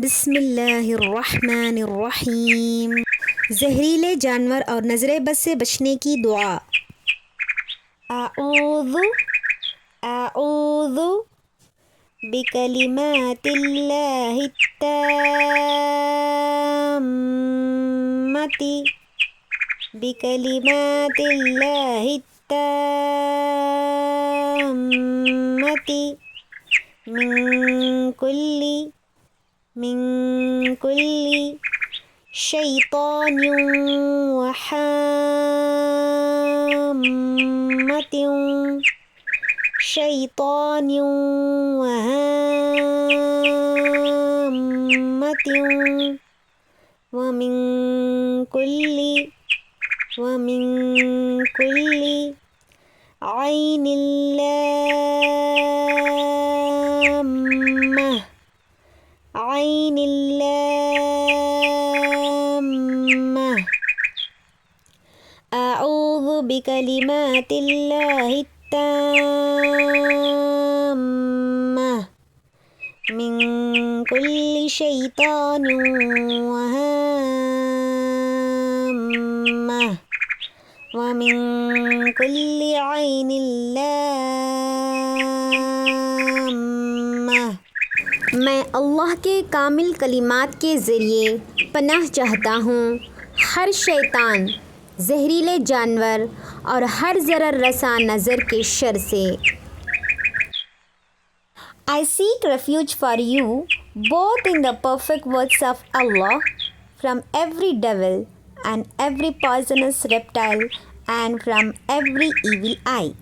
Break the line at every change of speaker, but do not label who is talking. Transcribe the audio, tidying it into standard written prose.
बिस्मिल्लाहिर्रहमानिर्रहीम। जहरीले जानवर और नज़र बद से बचने की दुआ। आऊज़ु आऊज़ु बिकलिमातिल्लाहि त्ताम्मति बिकलिमातिल्लाहि त्ताम्मति मिन कुल्ली शैतानिन व हाम्मतिन व मिन कुल्ली ऐनिन लाम्मah अऊज़ु बिकलिमातिल्लाहि त्ताम्मah मिन कुल्ली शैतानिन व हाम्मह व मिन कुल्ली ऐनिन लाम्मah। मैं अल्लाह के कामिल कलिमात के ज़रिए पनाह चाहता हूँ हर शैतान, जहरीले जानवर और हर ज़रर रसा नज़र के शर से। I seek refuge for you both in the perfect words of Allah from every devil and every poisonous reptile and from every evil eye.